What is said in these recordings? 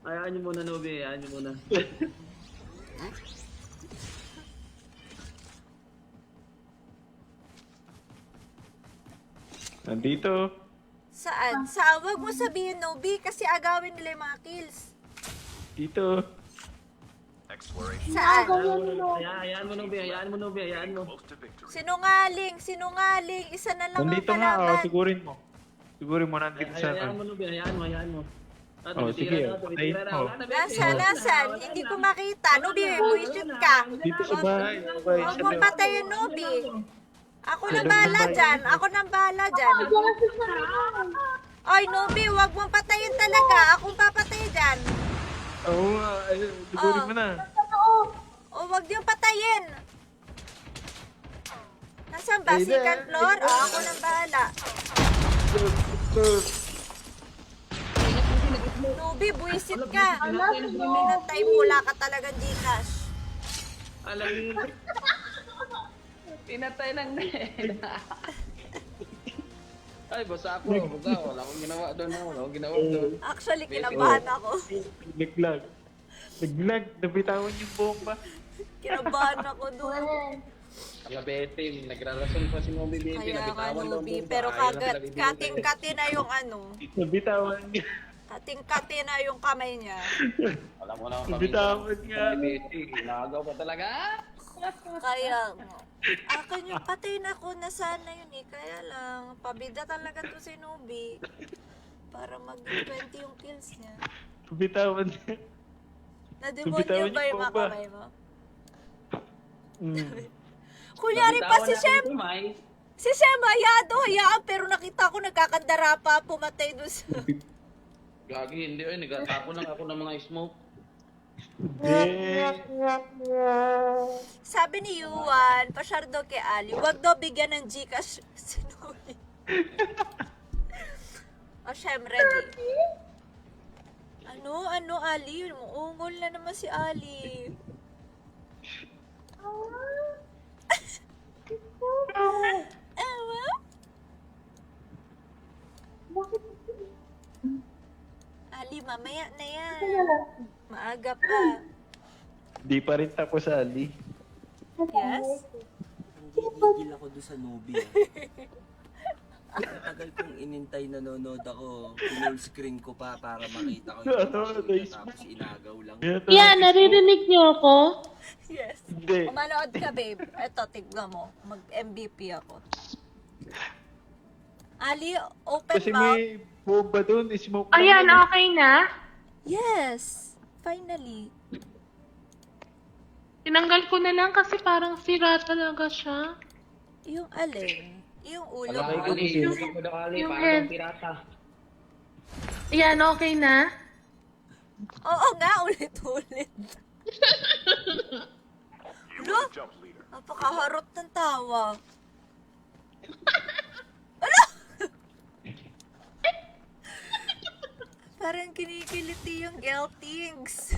Hayaan nyo muna, Nobi. Hayaan nyo muna. Nandito. Saan? Saan? Huwag mo sabihin, Nobi, kasi agawin nila yung mga kills. Dito. Saan? Hayaan mo, Nobi. Hayaan mo, Nobi. Hayaan mo. Sinungaling, sinungaling. Isa na lang Nandito ang nga, kalaban. sigurin mo. Sigurin mo nandito sa Hayaan mo, Nobi. Hayaan mo, hayaan mo. Oh, sige, patayin mo. Nasaan? Hindi ko makita. Nobi, buisit ka. Dito sa bahay. Bahay Huwag sa mo loob. patayin, Nobi. Ako na bahala dyan. Ako na bahala dyan. Oy, Nobi, huwag mong patayin talaga. Akong papatay dyan. Oo nga, sigurin mo na. O, huwag niyong patayin. Nasaan ba? Ayun na. Second floor? O, ako na bahala. Nobi, buisit ka. Pinatay mo, wala ka talagang Gcash. Alam niyo. Pinatay ng net. Ay, basta ako. Wala akong ginawa doon. Wala akong ginawa doon. Actually, kinabahan ako. Naglag. Naglag. Nabitawan yung bomba. Kinabahan ako doon. Ang Betty, nagrarason pa si Nobi Betty. Kaya nga, Nabitawan daw Nobi. doon. Pero Ayaw na kagad, talaga kating-kati na yung ano. Nabitawan niya. Kating-kati na yung kamay niya. Alam mo naman Nabitawan nga. Nobi Betty, inagaw pa talaga. Kaya, akin yung patay na ko na sana yun eh. Kaya lang, pabida talaga to si Nobi. Para mag-20 yung kills niya. Nabitawan niya. Nademonyo Bitawan ba yung yung mga bomba. kamay mo? Mm. Kunyari pa si Shem. Kumay. Si Shem, hayaan. Pero nakita ko nagkakandara pa, pumatay doon sa... Gagi, hindi. Ay, nagatapo lang ako ng mga smoke. Sabi ni Yuan, pasyar daw kay Ali, wag daw bigyan ng Gcash si Nobi. O, Shem, ready? Ano, Ali? Umuungol na naman si Ali. Ewa? Ali, mamaya na yan. Maaga pa. Di pa rin tapos, Ali. Yes? Nanggigil ako doon sa Nobi. Ang tagal kong inintay, nanonood ako. Full screen ko pa para makita ko yung tapos inagaw lang. Yeah, naririnig niyo ako? Yes. Hindi. Umanood ka, babe. Eto, tignan mo. Mag-MVP ako. Ali, open Kasi mouth. may bomba doon. Smoke lang Ayan, yun. okay na? Yes. Finally. Tinanggal ko na lang kasi parang sira talaga siya. Yung alin? Yung ulo Wala mo. Ali, hindi ko na Ali. Yung Paano head. ang pirata? Ayan, okay na? Oo nga, ulit-ulit. Ano? Napakaharot ng tawa. Ano? Parang kinikiliti yung Geltings.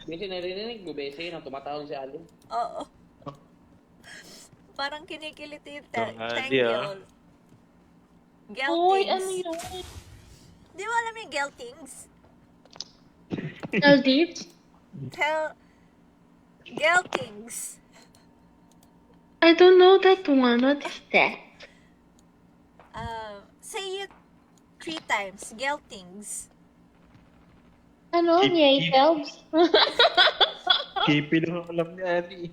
Besi, narinig mo, Besi, nang tumatawag si Ali. Oo. Parang kinikiliti yung Ang Ali, Tangyol. Uy, ano Geltings. yun? Di mo alam yung Geltings? Maldives? Geltings. I don't know that one. What is that? Say it 3 times. Geltings. Ano? Keep- Yay, Phelps? Kipi lang ang alam ni Ali.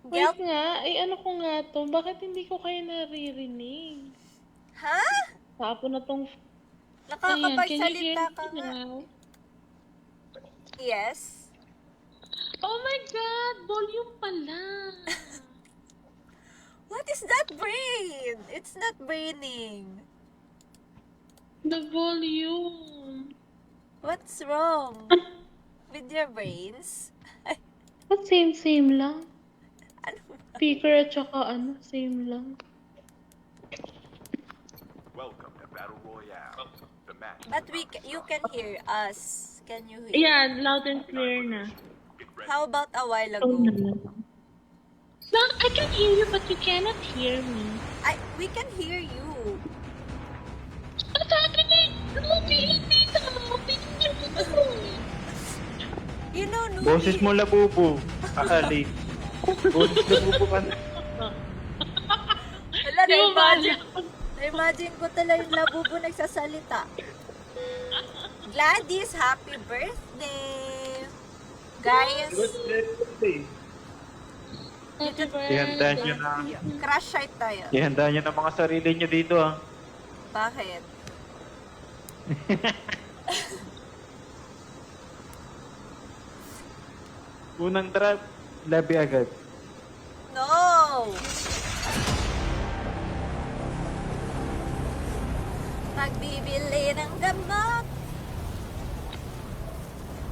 Wait nga. Ay, ano ko nga to? Bakit hindi ko kayo naririnig? Ha? Tapo na tong... Nakakapagsalita ka me nga. now? Yes. Oh my God! Volume pala! What is that brain? It's not braining. The volume. What's wrong with your brains? Ba't same lang? Ano ba? Speaker at saka ano, same lang. Welcome to Battle Royale. The match. But you can hear us. Can you hear? Yeah, loud and clear na. How about a while Oh, ago? na lang. No, I can hear you, but you cannot hear me. We can hear you. What's happening? Ruby, dito! Picture mo! Boses mo labubo. Ali. Boses labubo ka na. Wala, na-imagine ko talaga yung labubo nagsasalita. Gladys, happy birthday! Guys, Happy Ihanda nyo na. crush site tayo. Ihanda nyo na mga sarili nyo dito ah. Bakit? Unang trap, labi agad. No! Pagbibili ng gamot.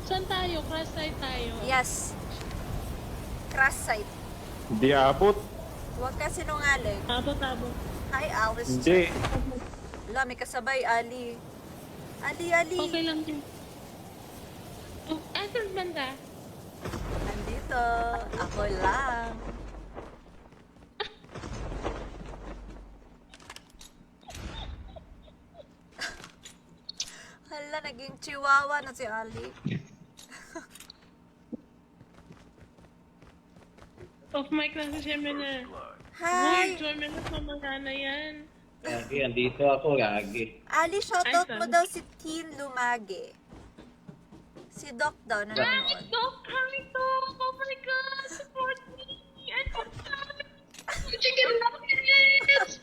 Saan tayo? Crash site tayo. Yes. Crush site. Hindi abot. Huwag ka sinungaling. Abot. Hi, Alice. Hindi. Wala, may kasabay, Ali. Ali. Okay lang din. Oh, asan banda? Nandito. Ako lang. Hala, naging chihuahua na si Ali. Off mic lang si Siyempre na. Hi! Uy, join mo na sa mga na yan. Gagi, andito ako, gagi. Ali, shoutout Ay, mo sorry. daw si Teen Lumage. Si Doc daw nanonood. Doc, hi Doc! Oh my God! Support me! I want chicken nuggets!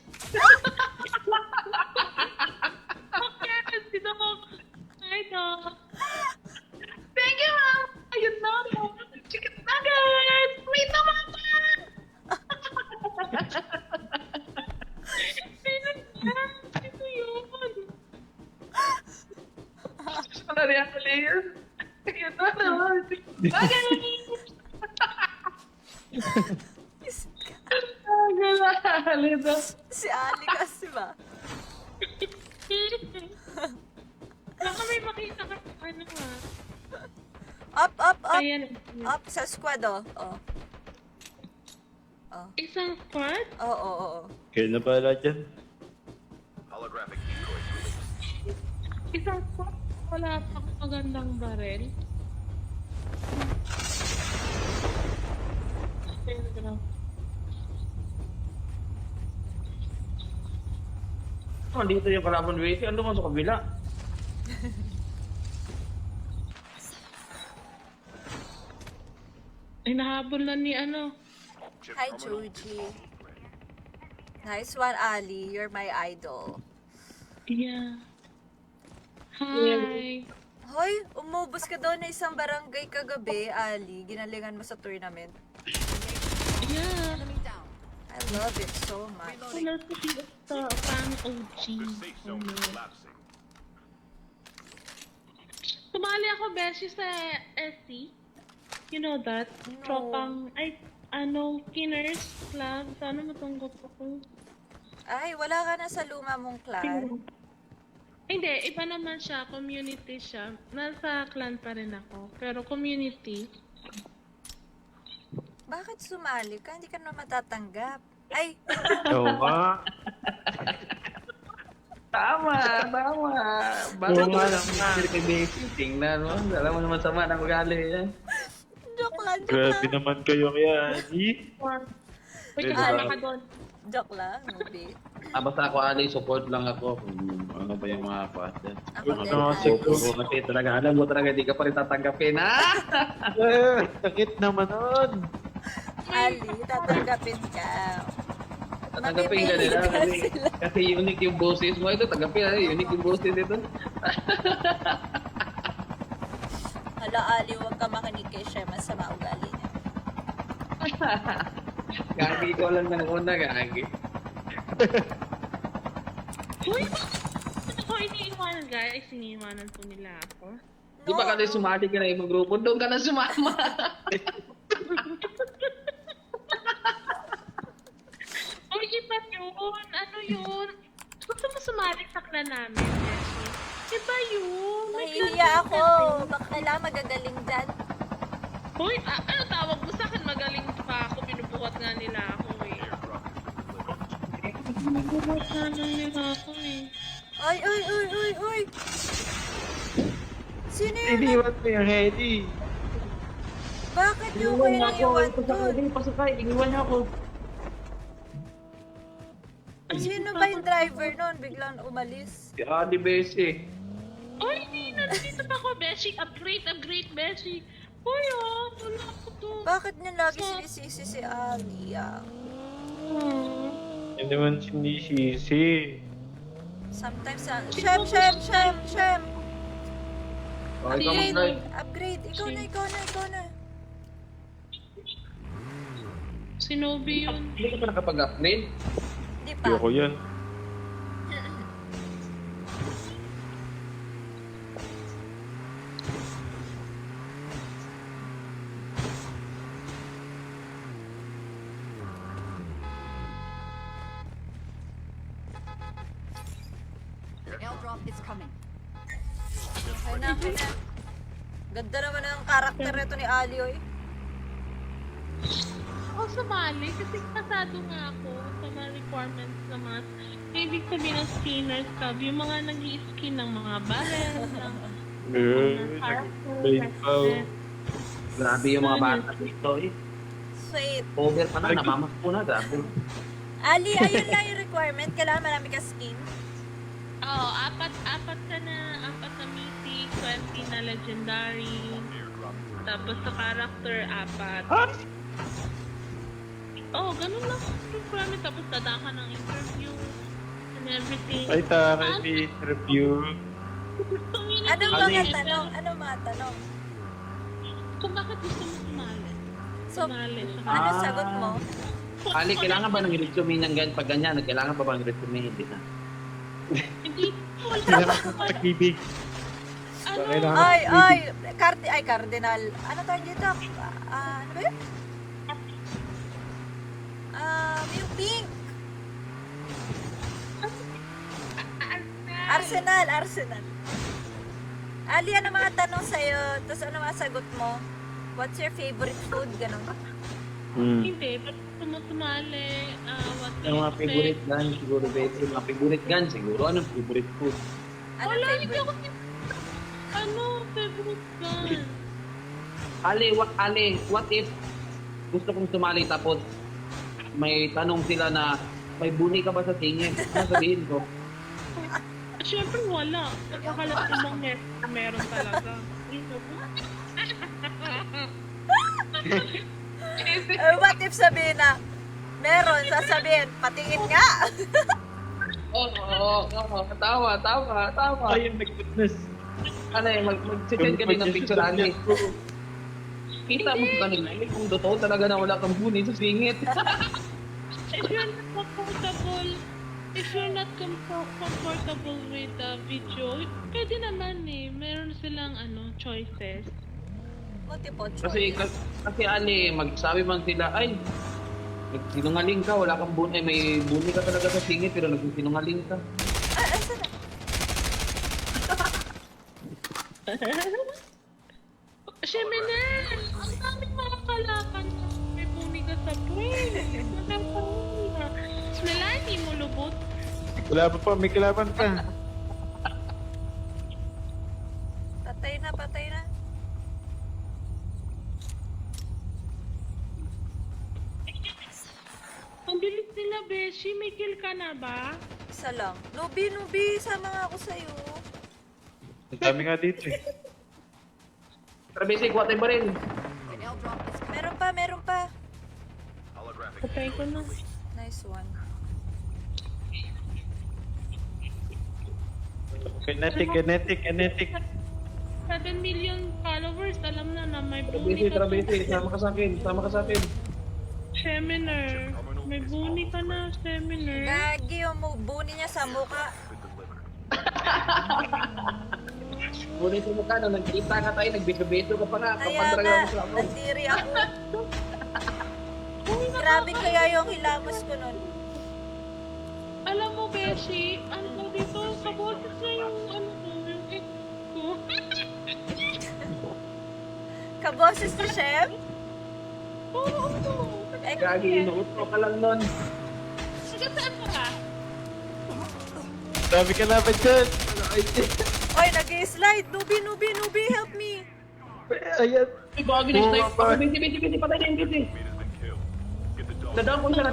Okay, si Doc. Hi Doc! Thank you, Mom! Ayun na, Mom! Chicken nuggets! Wait naman! Ito yun! Ano rin ako layer? Ayun na naman! Si Ali kasi ba? Baka may makita ka ano ha. Up. Ayan. Up sa squad, oh. Isang squad? Oo. Kaya na pala dyan. Holographic decoys released. Isang squad? Wala pa akong magandang barel. Andito yung kalaban Wazy, ano man sa kabila? Ay, nahabol na ni ano. Chip Hi, terminal Chuji. ready. Nice one, Ali. You're my idol. Yeah. Hi. Hoy, umubos ka doon na isang barangay kagabi, Ali. Ginalingan mo sa tournament. Yeah. I love it so much. Wala sa fan OG. The safe zone is collapsing. Tumali ako, Beshi, sa SC. You know that? No. Tropang, Kinners Club. Sana matanggap ako. Ay, wala ka na sa luma mong clan. Hindi, iba naman siya. Community siya. Nasa clan pa rin ako. Pero community. Bakit sumali ka? Hindi ka naman matatanggap. Ay, Oo nga. Tama. Oo Bakit nga lang naman. kay Wazy? Tingnan mo, alam mo naman sama ng ugali yan. joke lang. Grabe naman kayo kaya, Ali. Wait, Diba? kasama ka doon. Joke lang, Nubi. Basta ako, Ali, support lang ako kung ano ba yung mga pasta. Ako din, Ano, Ali. siguro. Kasi talaga, alam mo talaga, di ka pa rin tatanggapin, ha? Sakit naman nun. Ali, tatanggapin ka. Tatanggapin ka nila kasi unique yung boses mo. Ito, tanggapin, ha? Unique yung boses ito. Hala, Ali, huwag ka makinig kay Shema sa maugali niya. Gagi ko lang ng una, gagi. Uy, bakit ako iniiwanan, guys? Iniiwanan po nila ako. Di ba kasi sumali ka na ibang grupo? Doon ka na sumama. Uy, iba yun. Ano yun? Gusto mo sumali sa clan namin, Beshi? Iba yun. May clan Nahihiya namin. ako. Baka kailangan magagaling dyan. Uy, ano tawag mo sa akin? Magaling pa ako. Binubuhat nga nila ako eh. Binubuhat nga lang nila ako eh. Ay! Sino yun? Iniwan mo yung Hedy. niyo ko yung iwan doon. Pasakay, iniwan niyo ako. Sino ba yung driver nun? Biglang umalis. Si Adi Besi. Oy, hindi na. Nandito pa ako, Beshi. Upgrade, Beshi. Uy, wala ako doon. Bakit niya lagi sinisisi si Alia? Hindi naman sinisisi. Sometimes, Shem! Oh, ikaw mag-drive. Upgrade. Ikaw na. Si Nobi yun. Hindi ka pa nakapag-upgrade? Di pa. Ayoko yan. The airdrop is coming. Ay na. Ganda naman ang karakter nito ni Ali, oy. Ako sumali kasi pasado nga ako sa mga requirements na mga ibig sabihin ng skinner's club, yung mga nag-i-skin ng mga barrel, ng Plain pao. Grabe yung mga bata dito eh. Sweet. Over pa na, namamas po na. Grabe. Ali, ayun lang yung requirement. Kailangan marami ka skin. Oo, apat na mythic, 20 na legendary, tapos sa character, 4. Oh, ganun lang. Requirement, tapos dadaan ka ng interview and everything. Ay, tara, review. Anong mga tanong? Kung bakit gusto mo sumali? So, Sumali sa ano sagot mo? Ali, kailangan ba ng resume ng ganyan pag ganyan? Kailangan pa ba ng resume? Hindi na. Hindi. Kailangan ko pag-ibig. Ano? Kailangan Cardinal. Ano tawag dito? Ano ba yun? Yung pink. Arsenal. Ali, ano mga tanong sa'yo? Tapos ano mga sagot mo? What's your favorite food? Ganon. Hindi. Ba't gusto mo sumali? What do Yung you mga expect? favorite gun, siguro beto. Yung mga favorite gun, siguro. Anong favorite food? Ano Wala, hindi favorite? ako favorite gun. Ali, what if gusto kong sumali tapos may tanong sila na may buni ka ba sa tingin? Ano sabihin ko? Siyempre wala. Pagkakalat ko bang meron talaga. What if sabihin na meron, sasabihin, patingin nga. Oo, tama. Ay, my goodness. Ano eh, mag-send kami ng picture, Ali. Kita mo sa kanila, kung totoo talaga na wala kang buni sa singit. If you're not comfortable with the video, pwede naman eh. Meron silang choices. Multiple Kasi, choice. kasi Ali, magsabi man sila, ay, nagsinungaling ka, wala kang buni, may buni ka talaga sa singit, pero nagsinungaling ka. Asan na? Siyempre na! Ang daming mga kalaban na may bumiga sa puwet. Nala, hindi mo lubot. Wala pa, may kalaban pa. Patay na. Ang bilis nila, Beshi. May kill ka na ba? Isa lang. Nubi, sama nga ako sa'yo. Ang dami nga dito eh. Pero basic, what ba rin? The airdrop is coming. Meron pa. Holographic Patay ko na. Nice one. Kinetic. 7 million followers. Alam na may buni Tara ka. basic, sama ka sa akin. Seminar. May buni ka na, seminar. Gagi yung buni niya sa mukha. Buni sa mukha, nung nagkita ka tayo, nagbeso-beso ka pa nga, Kaya kapandrag nga, mo sa ako. nandiri ako. Grabe kaya yung hilamos ko nun. Alam mo, Beshi, ano dito, sa boses niya yung yung ex ko. Kaboses ni Chef? Oo. Gagi, inuuto ka lang nun. Sige, saan ka? Dami ka na ba dyan? Oy, nag-i-slide. Nubi, help me. Ayan. Ay, gagi na snipe. Bumaba. Ako, busy, patay na yung busy. Nadaan ko siya.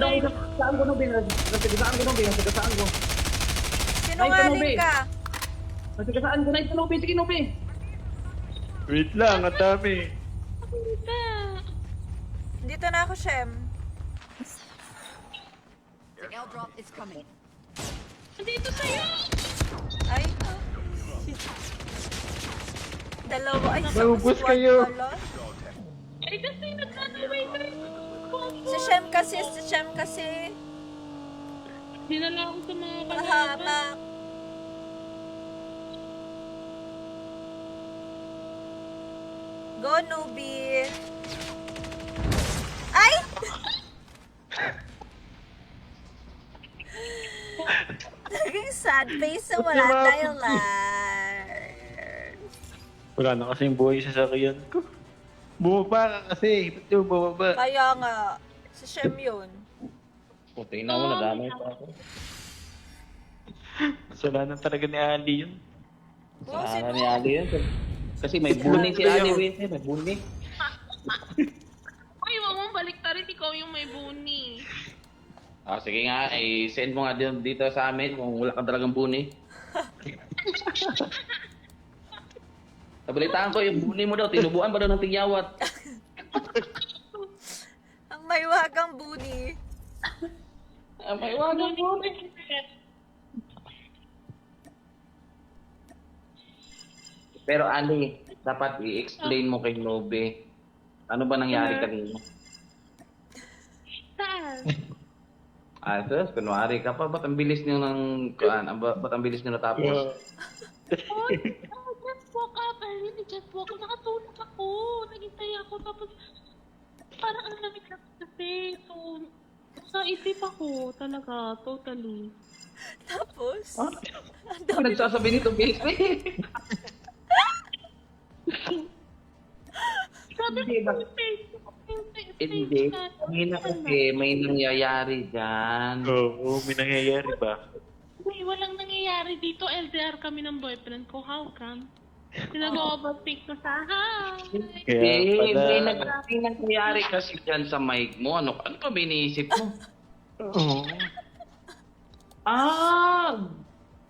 Saan ko, Nobe? Nasigasaan ko, Nobe. Nasigasaan ko. Sinungaling ka. Nasigasaan ko na ito, Nobe. Sige, Nobe. Wait lang, ang dami. Dito na ako, Shem. The airdrop is coming. Nandito sa'yo! Ay. Dalawa. Ay, Naubos squad kayo. pala. Eh, kasi nagkakaway na rin. Si Shem kasi. Dinala ako sa mga kalaban. Mahamak. Go, newbie. Ay! Naging sad face na wala tayong live. Wala na kasing buhay sa sakyan ko. Bumaba ka kasi. Ba't yung bumaba? Kaya nga, si Shem yun. Puti na ako, nadamay pa ako. Kasalanan talaga ni Ali yun. Oh, Sana ni Ali yan. Kasi may buni si Ali, wait. May buni. Ay, wag mong baliktarin. Ikaw yung may buni. Ah, sige nga, send mo nga dito sa amin kung wala kang talagang buni. Nabalitaan ko yung buni mo daw, tinubuan ba daw ng tigyawat? Ang maywagang buni. Ah, may wagang buni. Pero Ali, dapat i-explain mo kay Nobe. Ano ba nangyari kanina? Saan? Ah, sus, kunwari ka pa, ba't ang bilis niyo ba't ang bilis niyo natapos? Oh, just woke up. I really just woke up. Nakatulog ako. Nagintay ako. Tapos, parang ang lamig lang kasi. So, naisip ako talaga. Totally. Tapos, Ah? ang Ano dami. nagsasabi nito, Bessie? Sabi ko Hindi ba? sa Facebook. Hindi. Kanina kasi may nangyayari dyan. Oo, may nangyayari ba? May walang nangyayari dito. LDR kami ng boyfriend ko. How come? Pinag-overtake ko sa hi. Kaya May pala. nangyayari kasi dyan sa mic mo. Ano pa biniisip mo? Oo. Ah!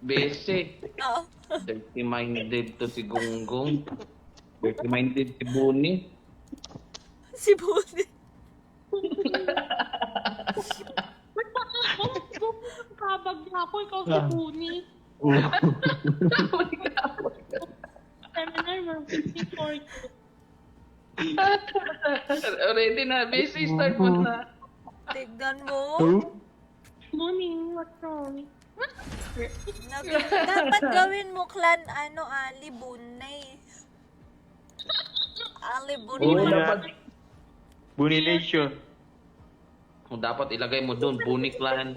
Bese. Oo. Dirty-minded to si Gonggong. Dirty-minded si Buni. Si Buni. Ba't ba ako? Kabag na ako. Ikaw si Puni. Seminar mo. 54. Ready na, Bese. Start mo na. Tignan mo. Puni, what's wrong? Dapat gawin mo clan, Ali Bunay. Ali Oo, Bunay. dapat. Bunny Nation. Kung dapat ilagay mo doon, Buni Clan.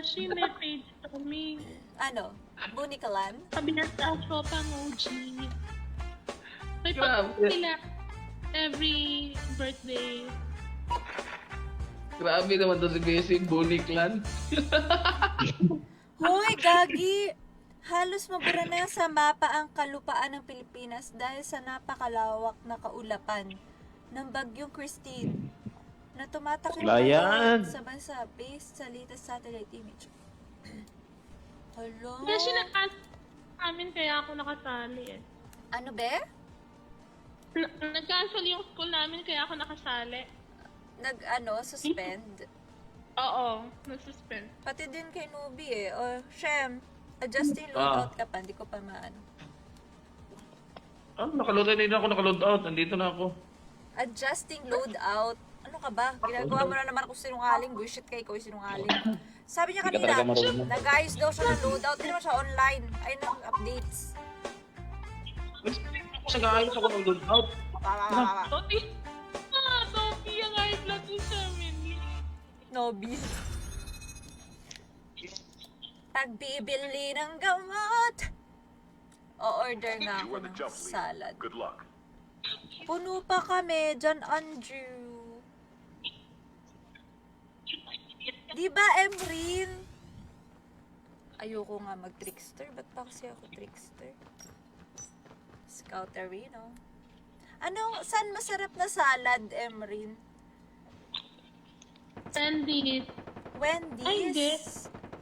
She may page kami. Bunny clan? Sabi na sa Shopang OG. May Grabe. pag nila every birthday. Grabe naman to si Bese, Buni Clan. Hoy, gagi! Halos mabura na sa mapa ang kalupaan ng Pilipinas dahil sa napakalawak na kaulapan ng bagyong Christine na tumatakbo Layan. sa bansa based sa latest satellite image. Hello? Kasi nag-ask amin kaya ako nakasali eh. Ano be? Nag-cancel yung school namin kaya ako nakasali. Suspend? Oo, nag-suspend. Pati din kay Nubi eh. O, Shem, adjusting loadout ka pa, hindi ko pa maano. Ah, nakaload out. Nandito na ako. Adjusting loadout. Ano ka ba? Ginagawa mo na naman ako sinungaling. Bullshit ka, ikaw yung sinungaling. Sabi niya Hindi ka kanina, talaga marunong. nag-ayos daw siya ng loadout. Hindi naman siya online. Ay, ng updates. Nag-aayos ako ng load out. Toti! Toti, ang high blood mo sa amin. Nobi. Pagbibili ng gamot. O-order nga You ako are the ng jump leader. salad. Good luck. Puno pa kami, John Andrew. Di ba, Emrin? Ayoko nga mag-trickster. Ba't pa kasi ako trickster? Cauterino. Saan masarap na salad, Emrin? Wendy's. Wendy's? Ay, hindi.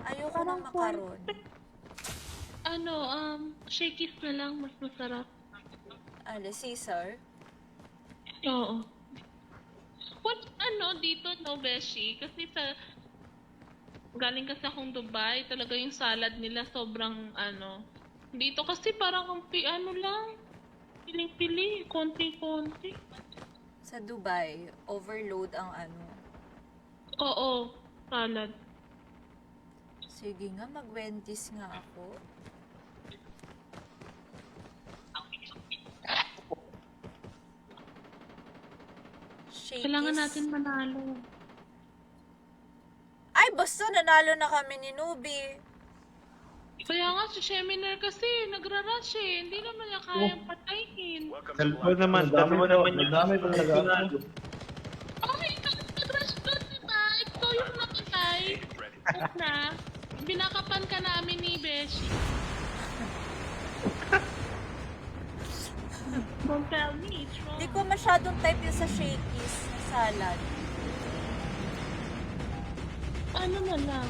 Ayoko ng makaron. Shakey's na lang, mas masarap. Caesar? Oo. Dito, no, Beshi? Kasi galing kasi akong Dubai, talaga yung salad nila sobrang, Dito kasi parang ang lang, piling-pili, konti-konti. Sa Dubai, overload ang Oo, salad. Sige nga, mag-Wendy's nga ako. Shakey's. Kailangan natin manalo. Ay, basta nanalo na kami ni Nubi. Kaya nga si Sheminer kasi nagra-rush eh. Hindi naman niya kayang patayin. Welcome to Cellphone Black. naman, dalawa naman yung Madami pang nag-ano. Okay, ikaw nag-rush doon, diba? Ikaw yung nakatay. Huwag na. Binakapan ka namin ni Beshi. Don't tell me, it's wrong. Hindi ko masyadong type yun sa Shakey's na salad. Ano na lang?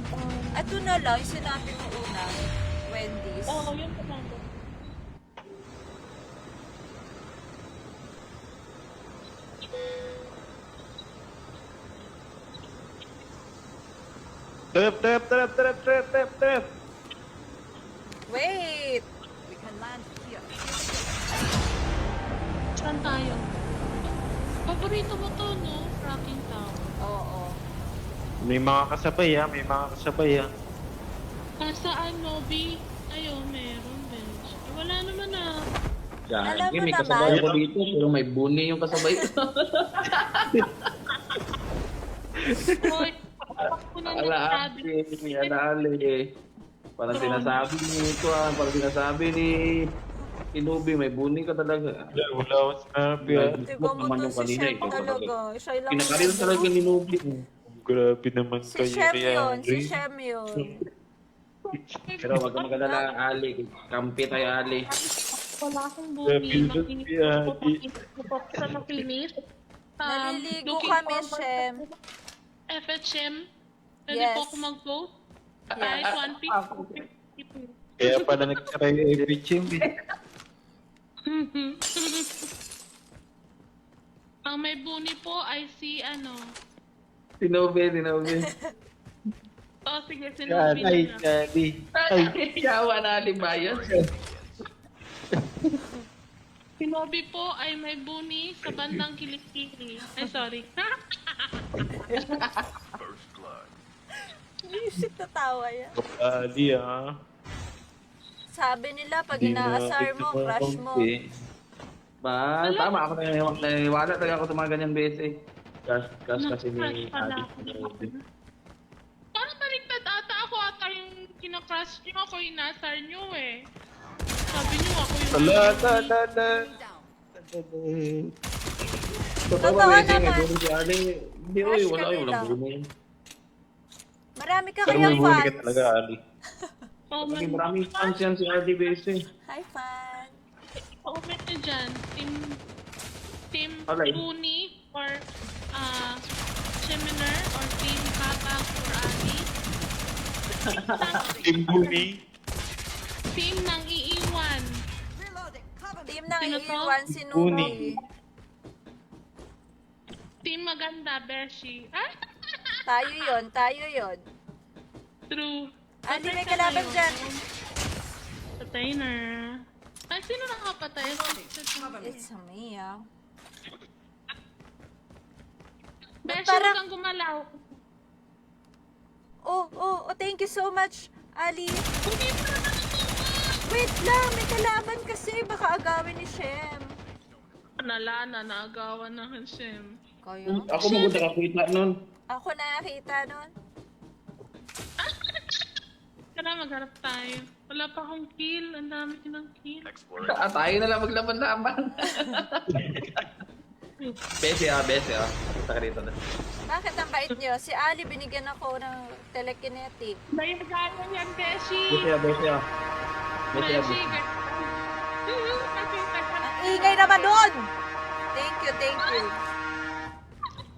Ito na lang, yung sinabi mo una, Wendy's. Yun pa lang. Trap. Wait! We can land here. Saan tayo? Paborito mo to, no? Rocking Tower. Oo. May mga kasabay ha. Saan, Nobi? Meron, bench. Wala naman na. Alam mo May naman. kasabay ako dito, pero may bunny yung kasabay ko. Hoy, ako na nagsabi. Alaali. Parang sinasabi ni parang sinasabi ni Inubi, may bunny ka talaga. Wala akong sinabi ha. Tignan mo to si Shem talaga. Siya lang. Kinakarin talaga ni Inubi. Grabe naman Si kayo Shem ni yun. Si Andre. Shem yun. Pero wag kang magalala, Ali. Kampi tayo, Ali. Wala akong Grabe bumi. yun, Makinis si ako Adi. sa makinis. Naliligo Looking kami, forward Shem. to FHM. Pwede Yes. po ako mag-vote. Guys, 150. Kaya pala nagtara yung FHM eh. Ang may buni po ay si Sinobe. Sige, Yan, sinabi ay, na. Daddy. Yawa na Ali Bayan. Si Nobi po ay may buni sa bandang kilikili. Ay, sorry. First blood. Shit, natawa yan. Kapali ha. Sabi nila, pag Hindi na inaasar mo, kita crush mo. makampi. Tama ako naniniwala talaga ako sa mga ganyan beses. Kasi ni Crush pala Ali. ako. Parang baliktad ata ako yung kinakrush nyo. Ako yung nasar nyo eh. Sabi nyo ako yung Down. Totoo ba, beses, naman. may bunny si Ali? Hindi, Crush wala ka yung nila. bunny. Marami ka Pero may kayang huli ka fans. talaga, Ali. Maraming fans yan si Ali beses. Hi, fan. Comment nyo dyan. Team Alay. Buni or Seminar or Team Kapag or Ali. Team Buni. Team ng iiwan. Reloading. Cover me. Team ng Sino to? iiwan si Buni. Nubi. Team maganda, Beshi. Ah, Tayo yon. true. Andi, may kalaban dyan. Patay na. Ay, sino nakapatay? It's me, ah. Beshi, Parang- huwag kang gumalaw. Oh, thank you so much, Ali. Wait lang, may kalaban kasi. Baka agawin ni Shem. Nalana, naagawan na ng Shem. Kaya? Ako maganda kakita nun. Ako nakakita nun. Tara, magharap tayo. Wala pa akong kill. Ang dami ko ng kill. Exploring. Tayo na lang maglaban-laban. Bese. Kita ka rito na. Bakit ang bait nyo? Si Ali, binigyan ako ng telekinetic. May gano'n yan, Beshi. Bese. Beshi, Ang ingay naman doon! Thank you, thank you.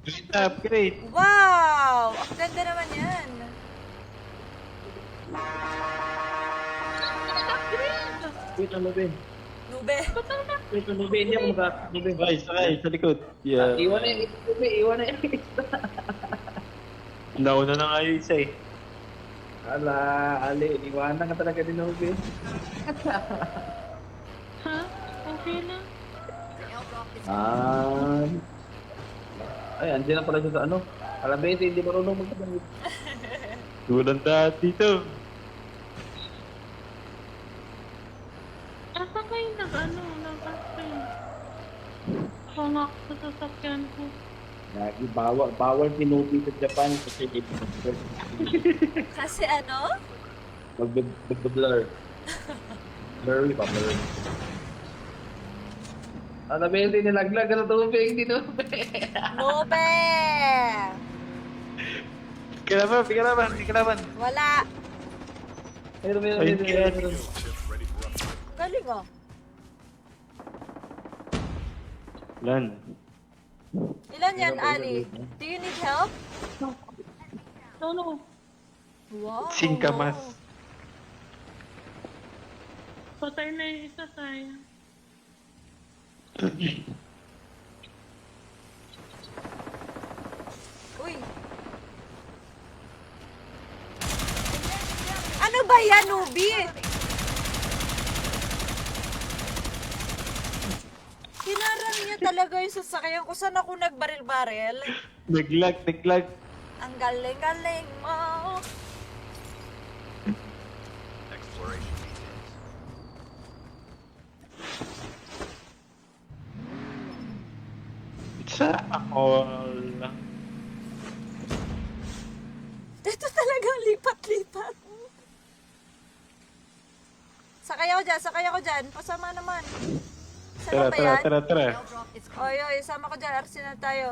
Great upgrade. Wow! Ang ganda naman yan. Wait, ano ba? Nube. Wait, ano ba? Hindi ako Nube. Sakay, sakay, sa likod. Yeah. Iwan na yung Nube, iwan na yung Nauna na nga yung isa eh. Ala, Ali, iwanan ka talaga din Nube. Ha? Okay na. Ay, andyan na pala siya sa ano. Alam ba hindi marunong magkabangit. Walang dati dito. Asa kayo nag-aspin? Hangak sa sasakyan ko. Lagi, bawal si Nube sa Japan kasi Kasi ano? mag-blur. Blurry pa, blurry. Ano ba hindi nilaglag ka na tubig, hindi Nube. Nube! Kalaban. Wala. Ayun, Ayun, kaya. Galing oh. Lan. Ilan yan, Ali? Do you need help? No. Wow. Singkamas. Patay na yung isa sayang. Uy. Ano ba yan, Nubi? Hinarang niya talaga yung sasakyan ko. Saan ako nagbaril-baril? Naglag. Ang galing-galing mo. Exploration begins. Sa ako lang. Ito talagang lipat-lipat. Sakay ako dyan. Pasama naman. Saan ba yan? Tara. Airdrop is coming. Oy, sama ko dyan. Arsenal tayo.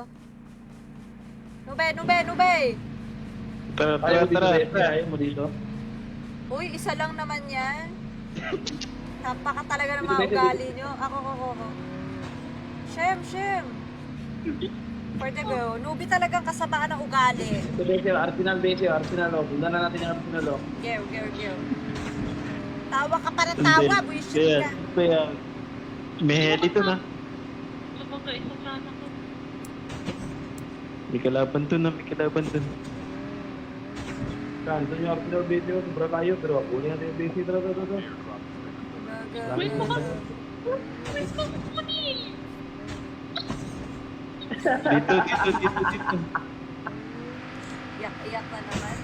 Nube! Tara. Ayaw mo dito. Uy, isa lang naman yan. Napaka talaga ng mga ugali nyo. Ako. Shem. For the go. Nubi talagang kasamaan ng ugali. Arsenal. Punta na natin yung Arsenal. Gew. Tawa ka pa ng tawa. Buisit ka. Kaya, may heli to na. Kapag isa sana ko. May kalaban to na. Saan yung Arsenal video? Sobra tayo, pero kunin natin yung basic. Tara. Wait mo ka. Wait mo kunin. Dito. Iyak na naman.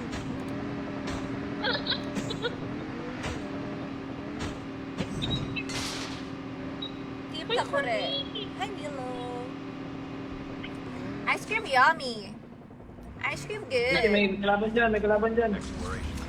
Team Takure. Hi, Milo. Ice cream yummy. Ice cream good. May kalaban dyan. Exploration begins.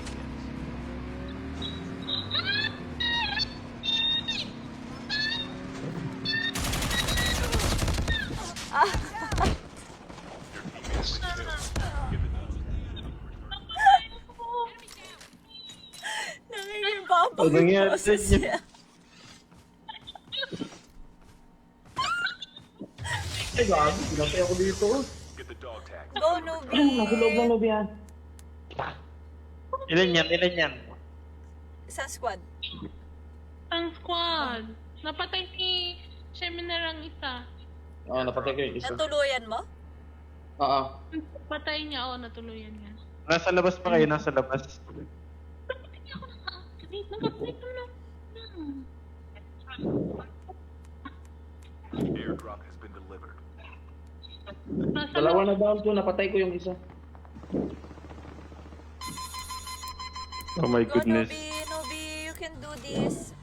Nangingibabaw Ano nangyari yung boses sa inyo? niya. Ay, gabi. Pinatay ako dito. Get the dog tag. Go, Nubi! Nagulog ng Nube yan. Ilan yan? Isang squad. Ang squad. Napatay si Sheminarang isa. Oo, napatay ko yung isa. Natuluyan mo? Oo. Patay niya, natuluyan niya. Nasa labas pa kayo, Nasa labas. Hindi ako naka-activate. Nag-activate lang. Airdrop has been delivered. Nasa Dalawa na down to, napatay ko yung isa. Oh my Go, goodness. Nubi! You can do this.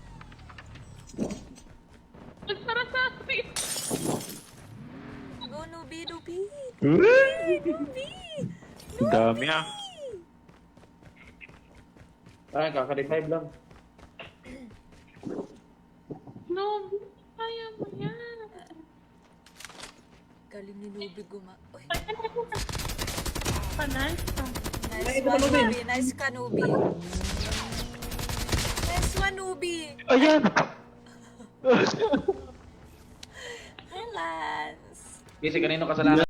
Nagsara sa aspin. Go, Nubi! Nubi! Dami ah. Ay, kaka-revive lang. No, kaya mo yan. Galing ni Nubi Uy, Panay. nice one, Nubi. Nice ka, Nubi. Nice one, Nubi. Ayan! Kasi kanino kasalanan?